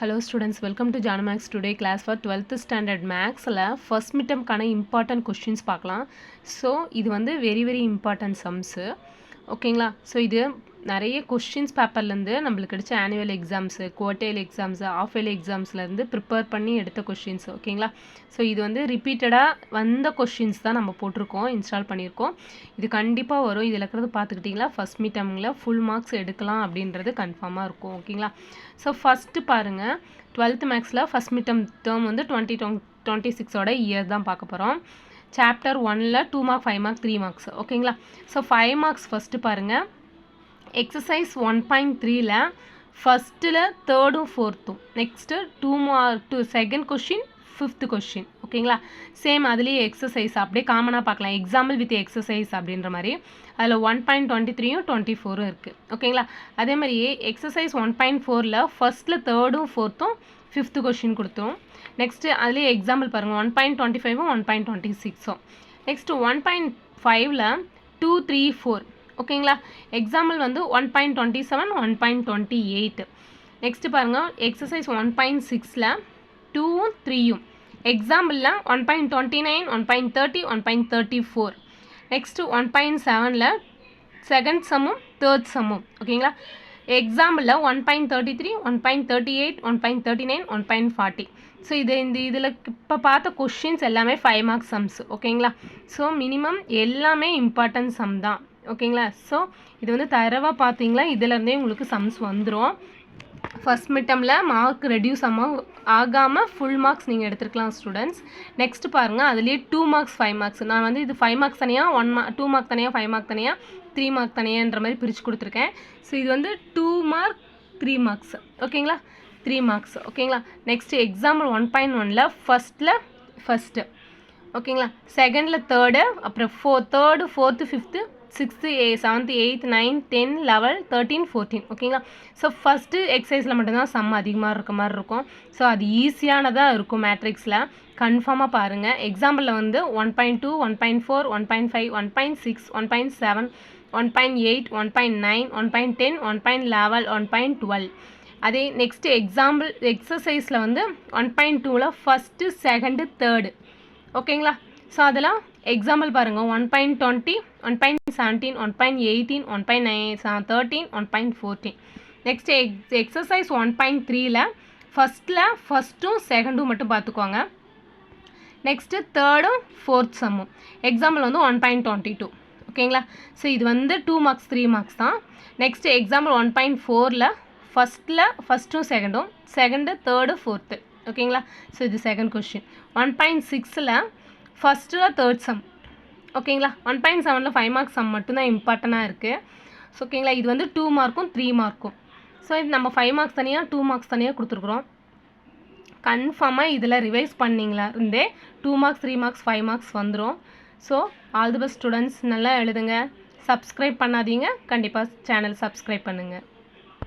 Hello students, welcome to Janamax today class for 12th standard maths first midterm கான important questions பார்க்கலாம். So இது வந்து very important sums. ஓகேங்களா? So இது நிறைய கொஷின்ஸ் பேப்பர்லேருந்து நம்மளுக்கு கிடைச்ச annual exams quarterly exams half yearly எக்ஸாம்ஸ்லேருந்து ப்ரிப்பேர் பண்ணி எடுத்த கொஷின்ஸ் ஓகேங்களா. ஸோ இது வந்து ரிப்பீட்டடாக வந்த கொஷின்ஸ் தான் நம்ம போட்டிருக்கோம், இன்ஸ்டால் பண்ணியிருக்கோம். இது கண்டிப்பாக வரும். இதில் இருக்கிறது பார்த்துக்கிட்டிங்களா ஃபஸ்ட் மீட்டமில் ஃபுல் மார்க்ஸ் எடுக்கலாம் அப்படின்றது கன்ஃபார்மாக இருக்கும். ஓகேங்களா. ஸோ ஃபஸ்ட்டு பாருங்கள், 12th மேக்ஸில் ஃபஸ்ட் மீட்டம் டேர்ம் வந்து 2026ஓட இயர் தான் பார்க்க போகிறோம். சாப்டர் 1ல் 2 மார்க் 5 மார்க் 3 மார்க்ஸ் ஓகேங்களா. ஸோ 5 மார்க்ஸ் ஃபஸ்ட்டு பாருங்கள், எக்ஸசைஸ் 1.3ல் ஃபஸ்ட்டில் தேர்டும் ஃபோர்த்தும், next 2 second question 5th question ஓகேங்களா. சேம் அதுலேயே எக்ஸசைஸ் அப்படியே காமனாக பார்க்கலாம், எக்ஸாம்பிள் வித் எக்ஸசைஸ் அப்படின்ற மாதிரி. அதில் 1.23யும் 24ம் இருக்குது ஓகேங்களா. அதே மாதிரியே எக்ஸசைஸ் 1.4ல் ஃபஸ்ட்டில் தேர்டும் ஃபோர்த்தும் 5th கொஷின் கொடுத்தோம். நெக்ஸ்ட்டு அதுலேயே எக்ஸாம்பிள் பாருங்கள், 1.25ம் 1.26ம். நெக்ஸ்ட்டு 1.5ல் 2, 3, 4 ஓகேங்களா. எக்ஸாம்பிள் வந்து 1.27 1.28. நெக்ஸ்ட்டு பாருங்கள், எக்ஸசைஸ் 1.6ல் 2ம் 3யும், எக்ஸாம்பிளில் 1.29 1.30 1.34. நெக்ஸ்ட்டு 1.7ல் செகண்ட் சம்மும் தேர்ட் சம்மும் ஓகேங்களா. எக்ஸாம்பிளில் 1.33 1.38 1.39 1.40. ஸோ இதில் இப்போ பார்த்த கொஷின்ஸ் எல்லாமே 5 மார்க்ஸ் சம்ஸ் ஓகேங்களா. ஸோ மினிமம் எல்லாமே இம்பார்ட்டன்ட் சம் தான் ஓகேங்களா. ஸோ இது வந்து தரவாக பார்த்தீங்களா, இதிலேருந்தே உங்களுக்கு சம்ஸ் வந்துடும். ஃபஸ்ட் மிட்டமில் மார்க் ரெடியூஸ் ஆகாமல் ஃபுல் மார்க்ஸ் நீங்கள் எடுத்துருக்கலாம் ஸ்டூடெண்ட்ஸ். நெக்ஸ்ட் பாருங்கள், அதுலேயே 2 மார்க்ஸ் 5 மார்க்ஸ், நான் வந்து இது 5 மார்க்ஸ் தனியாக 2 மார்க் தனியாக 5 மார்க் தனியாக 3 மார்க் தனியான்ற மாதிரி பிரித்து கொடுத்துருக்கேன். ஸோ இது வந்து 2 மார்க் 3 மார்க்ஸ் ஓகேங்களா, 3 மார்க்ஸ் ஓகேங்களா. நெக்ஸ்ட்டு எக்ஸாம்பிள் 1.1ல் ஃபஸ்ட்டு ஓகேங்களா, செகண்டில் தேர்டு, அப்புறம் third fourth 5th 6th 7th 8th 9th 10th 11th 13th 14th ஓகேங்களா. ஸோ ஃபஸ்ட்டு எக்ஸசைஸில் மட்டும்தான் சம் அதிகமாக இருக்க மாதிரி இருக்கும். ஸோ அது ஈஸியானதாக இருக்கும் மேட்ரிக்ஸில், கன்ஃபார்மாக பாருங்கள். எக்ஸாம்பிளில் வந்து 1.2 1.4 1.5 1.6 1.7 1.8 1.9 1.10 1.11 1.12. அதே நெக்ஸ்ட்டு எக்ஸாம்பிள் எக்ஸசைஸில் வந்து 1.2ல் ஃபஸ்ட்டு செகண்டு தேர்டு ஓகேங்களா. ஸோ அதெல்லாம் எக்ஸாம்பிள் பாருங்கள், 1.20 1.17 1.18 1.13 1.14. நெக்ஸ்ட்டு எக்ஸசைஸ் 1.3ல் ஃபஸ்ட்டும் செகண்டும் மட்டும் பார்த்துக்கோங்க. நெக்ஸ்ட்டு தேர்டும் ஃபோர்த் சம்மும், எக்ஸாம்பிள் வந்து 1.22 ஓகேங்களா. ஸோ இது வந்து 2 மார்க்ஸ் 3 மார்க்ஸ் தான். நெக்ஸ்ட்டு எக்ஸாம்பிள் 1.4ல் ஃபஸ்ட்டும் செகண்டும், செகண்டு தேர்டு ஃபோர்த்து ஓகேங்களா. ஸோ இது செகண்ட் கொஷின். 1.6ல் ஃபஸ்ட்டில் தேர்ட் சம் ஓகேங்களா. 1.7ல் 5 மார்க்ஸ் சம் மட்டும்தான் இம்பார்ட்டண்ட்டாக இருக்குது. ஸோ ஓகேங்களா, இது வந்து 2 மார்க்கும் 3 மார்க்கும். ஸோ இது நம்ம 5 மார்க்ஸ் தனியாக 2 மார்க்ஸ் தனியாக கொடுத்துருக்குறோம். கன்ஃபார்மாக இதில் ரிவைஸ் பண்ணிங்களா இருந்தே 2 மார்க்ஸ் 3 மார்க்ஸ் 5 மார்க்ஸ் வந்துடும். So all the best students, நல்லா எழுதுங்க. சப்ஸ்கிரைப் பண்ணாதீங்க, கண்டிப்பாக சேனல் சப்ஸ்கிரைப் பண்ணுங்கள்.